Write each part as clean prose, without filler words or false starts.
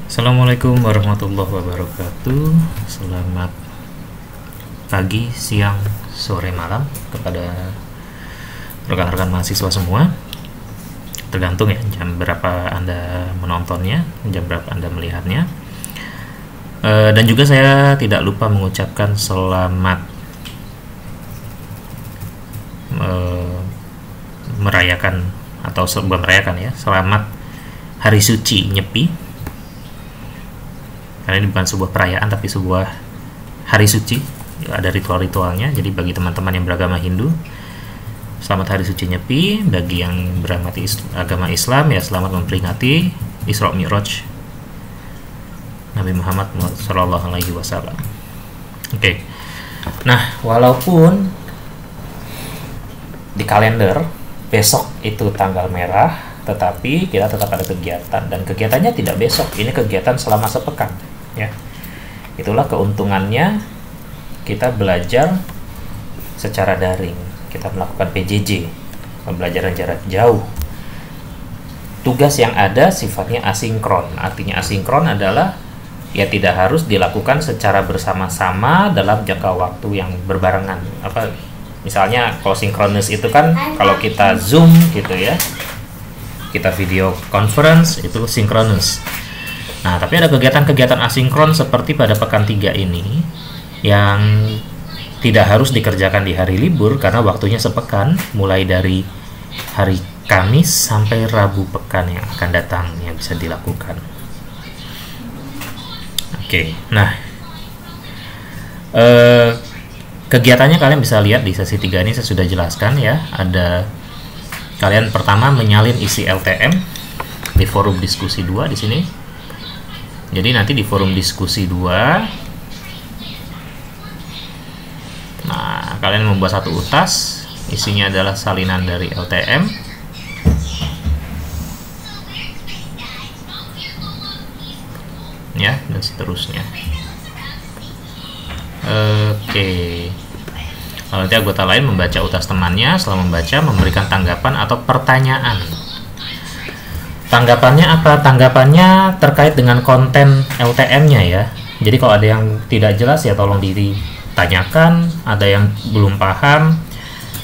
Assalamualaikum warahmatullahi wabarakatuh. Selamat pagi, siang, sore, malam kepada rekan-rekan mahasiswa semua. Tergantung ya jam berapa Anda menontonnya, jam berapa Anda melihatnya. Dan juga saya tidak lupa mengucapkan selamat merayakan atau bukan merayakan ya, selamat Hari Suci Nyepi. Karena ini bukan sebuah perayaan tapi sebuah hari suci, ada ritual-ritualnya. Jadi bagi teman-teman yang beragama Hindu, selamat Hari Suci Nyepi. Bagi yang agama Islam, ya selamat memperingati Isra Mi'raj Nabi Muhammad SAW. Oke. Nah, walaupun di kalender besok itu tanggal merah, tetapi kita tetap ada kegiatan, dan kegiatannya tidak besok, ini kegiatan selama sepekan ya. Itulah keuntungannya kita belajar secara daring, kita melakukan PJJ, pembelajaran jarak jauh. Tugas yang ada sifatnya asinkron. Artinya asinkron adalah ya tidak harus dilakukan secara bersama-sama dalam jangka waktu yang berbarengan. Misalnya kalau sinkronus itu kan kalau kita Zoom gitu ya, kita video conference, itu sinkronus. Nah, tapi ada kegiatan-kegiatan asinkron seperti pada pekan 3 ini yang tidak harus dikerjakan di hari libur karena waktunya sepekan, mulai dari hari Kamis sampai Rabu pekan yang akan datang yang bisa dilakukan. Oke, nah kegiatannya kalian bisa lihat di sesi 3 ini saya sudah jelaskan ya. Ada kalian pertama menyalin isi LTM di forum diskusi 2 di sini. Jadi nanti di forum diskusi 2, nah kalian membuat satu utas, isinya adalah salinan dari LTM. Ya, dan seterusnya. Oke. Kalau nanti anggota lain membaca utas temannya, setelah membaca memberikan tanggapan atau pertanyaan. Tanggapannya apa? Tanggapannya terkait dengan konten LTM-nya ya. Jadi kalau ada yang tidak jelas ya tolong ditanyakan, ada yang belum paham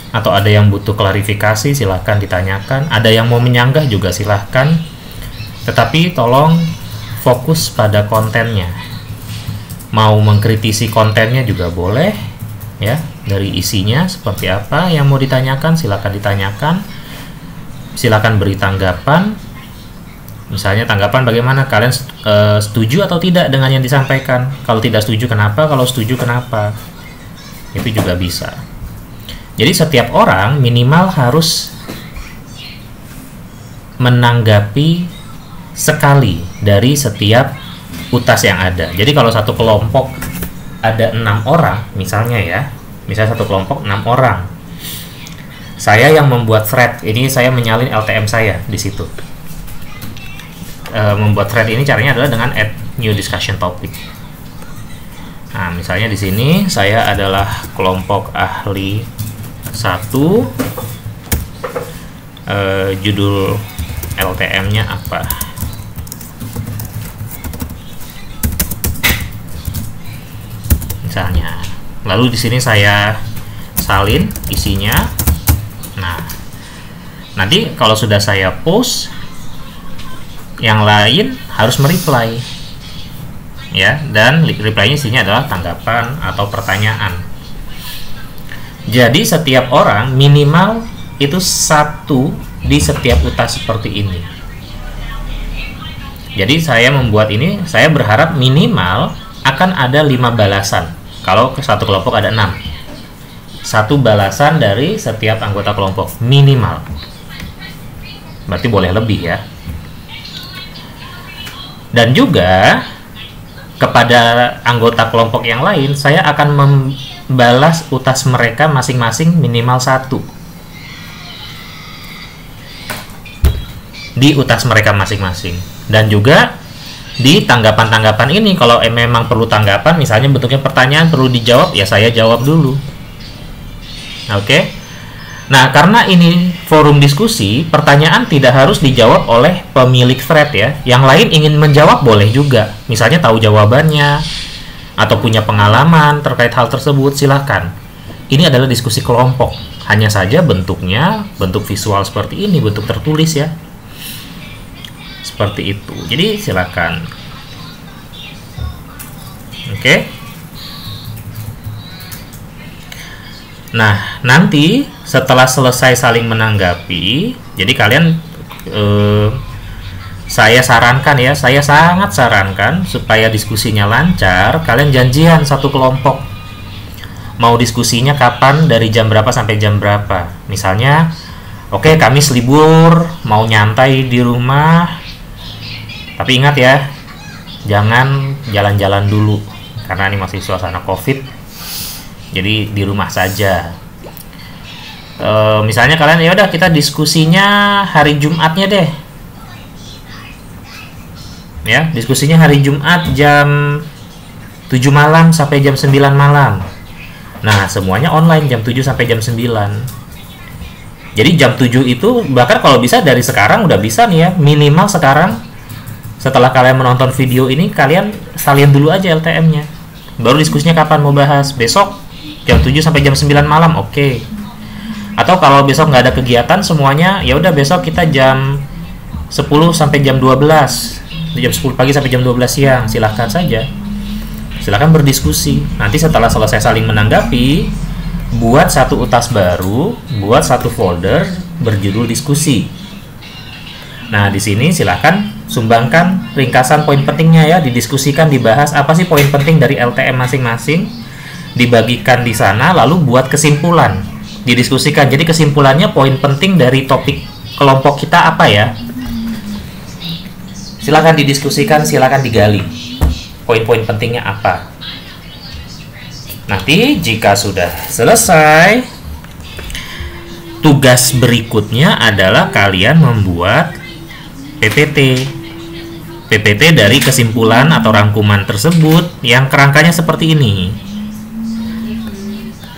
atau ada yang butuh klarifikasi silahkan ditanyakan, ada yang mau menyanggah juga silahkan. Tetapi tolong fokus pada kontennya. Mau mengkritisi kontennya juga boleh ya, dari isinya seperti apa yang mau ditanyakan silakan ditanyakan, silakan beri tanggapan. Misalnya tanggapan bagaimana, kalian setuju atau tidak dengan yang disampaikan, kalau tidak setuju kenapa, kalau setuju kenapa, itu juga bisa. Jadi setiap orang minimal harus menanggapi sekali dari setiap utas yang ada. Jadi kalau satu kelompok ada 6 orang misalnya ya, misalnya satu kelompok 6 orang, saya yang membuat thread ini, saya menyalin LTM saya di situ. Membuat thread ini caranya adalah dengan add new discussion topic. Nah misalnya di sini saya adalah kelompok ahli 1, judul LTM-nya apa? Misalnya, lalu di sini saya salin isinya. Nah, nanti kalau sudah saya post, yang lain harus mereply, ya. Dan reply-nya isinya adalah tanggapan atau pertanyaan. Jadi setiap orang minimal itu 1 di setiap utas seperti ini. Jadi saya membuat ini, saya berharap minimal akan ada 5 balasan. Kalau ke satu kelompok ada 6, 1 balasan dari setiap anggota kelompok minimal. Berarti boleh lebih ya. Dan juga kepada anggota kelompok yang lain, saya akan membalas utas mereka masing-masing minimal 1 di utas mereka masing-masing. Dan juga di tanggapan-tanggapan ini, kalau memang perlu tanggapan, misalnya bentuknya pertanyaan perlu dijawab, ya saya jawab dulu. Oke. Nah, karena ini forum diskusi, pertanyaan tidak harus dijawab oleh pemilik thread ya. Yang lain ingin menjawab boleh juga. Misalnya tahu jawabannya atau punya pengalaman terkait hal tersebut, silahkan. Ini adalah diskusi kelompok. Hanya saja bentuknya, bentuk visual seperti ini, bentuk tertulis ya. Seperti itu. Jadi silahkan. Oke. Nah, nanti setelah selesai saling menanggapi, jadi kalian saya sarankan ya, saya sangat sarankan supaya diskusinya lancar, kalian janjian satu kelompok. Mau diskusinya kapan, dari jam berapa sampai jam berapa. Misalnya, oke, Kamis libur, mau nyantai di rumah. Tapi ingat ya, jangan jalan-jalan dulu karena ini masih suasana Covid. Jadi di rumah saja. Misalnya kalian ya udah kita diskusinya hari Jumatnya deh. Ya, diskusinya hari Jumat jam 7 malam sampai jam 9 malam. Nah, semuanya online jam 7 sampai jam 9. Jadi jam 7 itu bahkan kalau bisa dari sekarang udah bisa nih ya. Minimal sekarang setelah kalian menonton video ini kalian salin dulu aja LTM-nya. Baru diskusinya kapan mau bahas? Besok jam 7 sampai jam 9 malam, oke. Atau kalau besok nggak ada kegiatan semuanya, ya udah besok kita jam 10 sampai jam 12. Jam 10 pagi sampai jam 12 siang, silahkan saja. Silahkan berdiskusi. Nanti setelah selesai saling menanggapi, buat satu utas baru, buat satu folder berjudul diskusi. Nah, di sini silahkan sumbangkan ringkasan poin pentingnya ya, didiskusikan, dibahas apa sih poin penting dari LTM masing-masing. Dibagikan di sana, lalu buat kesimpulan, didiskusikan. Jadi kesimpulannya poin penting dari topik kelompok kita apa ya? Silakan didiskusikan, silakan digali. Poin-poin pentingnya apa? Nanti jika sudah selesai, tugas berikutnya adalah kalian membuat PPT. PPT dari kesimpulan atau rangkuman tersebut yang kerangkanya seperti ini.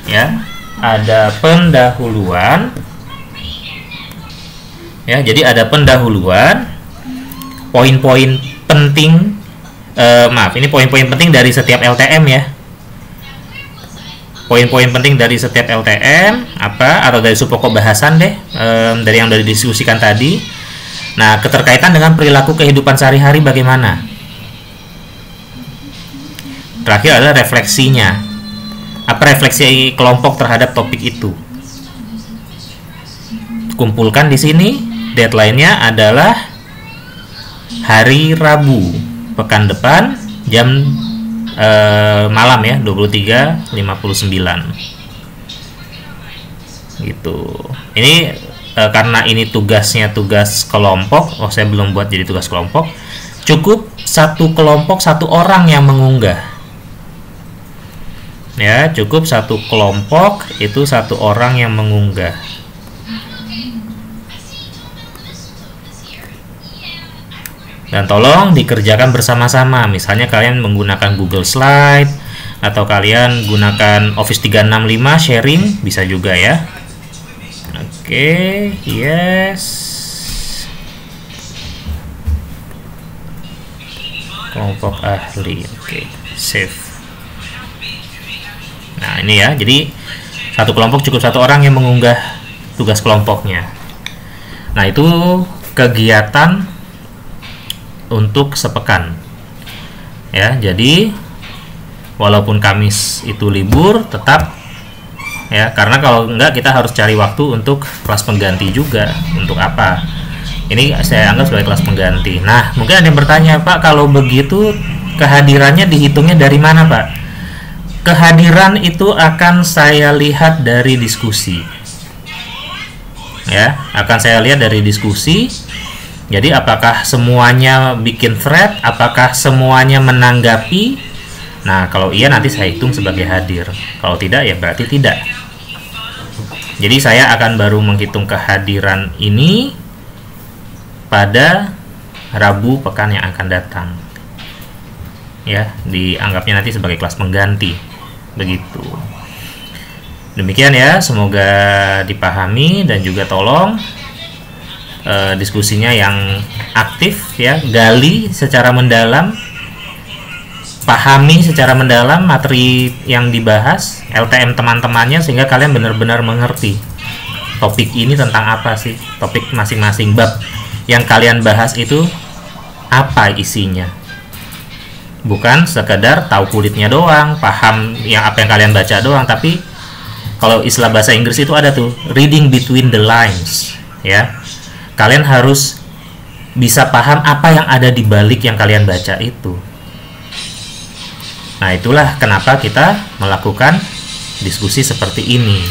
Ya, ada pendahuluan. Ya, jadi ada pendahuluan, poin-poin penting, ini poin-poin penting dari setiap LTM ya. Poin-poin penting dari setiap LTM apa, atau dari subpokok bahasan deh, dari yang sudah didiskusikan tadi. Nah, keterkaitan dengan perilaku kehidupan sehari-hari bagaimana? Terakhir adalah refleksinya. Apa refleksi kelompok terhadap topik itu? Kumpulkan di sini. Deadline-nya adalah hari Rabu pekan depan jam malam ya, 23.59 gitu. Ini karena ini tugasnya tugas kelompok. Oh, saya belum buat jadi tugas kelompok. Cukup satu kelompok, satu orang yang mengunggah. Ya, cukup satu kelompok itu satu orang yang mengunggah. Dan tolong dikerjakan bersama-sama. Misalnya kalian menggunakan Google Slide atau kalian gunakan Office 365 sharing bisa juga ya. Oke, yes. Kelompok ahli. Oke, save. Nah, ini ya, jadi satu kelompok cukup satu orang yang mengunggah tugas kelompoknya. Nah, itu kegiatan untuk sepekan. Ya, jadi walaupun Kamis itu libur, tetap ya, karena kalau enggak kita harus cari waktu untuk kelas pengganti juga. Untuk apa? Ini saya anggap sebagai kelas pengganti. Nah, mungkin ada yang bertanya, Pak, kalau begitu kehadirannya dihitungnya dari mana, Pak? Kehadiran itu akan saya lihat dari diskusi. Ya, akan saya lihat dari diskusi. Jadi apakah semuanya bikin thread, apakah semuanya menanggapi? Nah, kalau iya nanti saya hitung sebagai hadir. Kalau tidak ya berarti tidak. Jadi saya akan baru menghitung kehadiran ini pada Rabu pekan yang akan datang. Ya, dianggapnya nanti sebagai kelas pengganti. Begitu. Demikian ya, semoga dipahami dan juga tolong diskusinya yang aktif ya, gali secara mendalam, pahami secara mendalam materi yang dibahas, LTM teman-temannya, sehingga kalian benar-benar mengerti topik ini tentang apa sih, topik masing-masing bab yang kalian bahas itu apa isinya. Bukan sekedar tahu kulitnya doang, paham yang apa yang kalian baca doang, tapi kalau istilah bahasa Inggris itu ada tuh, reading between the lines ya. Kalian harus bisa paham apa yang ada di balik yang kalian baca itu. Nah, itulah kenapa kita melakukan diskusi seperti ini.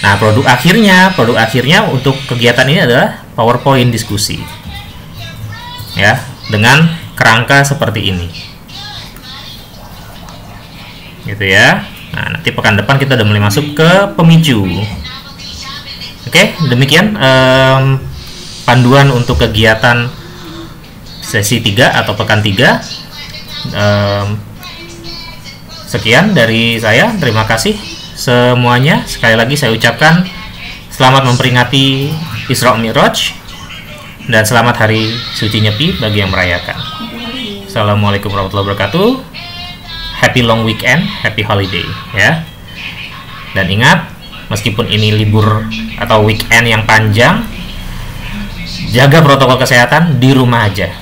Nah, produk akhirnya untuk kegiatan ini adalah PowerPoint diskusi. Ya, dengan kerangka seperti ini. Gitu ya. Nah, nanti pekan depan kita udah mulai masuk ke pemicu. Oke, demikian panduan untuk kegiatan sesi 3 atau pekan 3. Sekian dari saya, terima kasih semuanya. Sekali lagi saya ucapkan selamat memperingati Isra Mi'raj dan selamat hari suci Nyepi bagi yang merayakan. Assalamualaikum warahmatullahi wabarakatuh. Happy long weekend, happy holiday ya. Dan ingat, meskipun ini libur atau weekend yang panjang, jaga protokol kesehatan di rumah aja.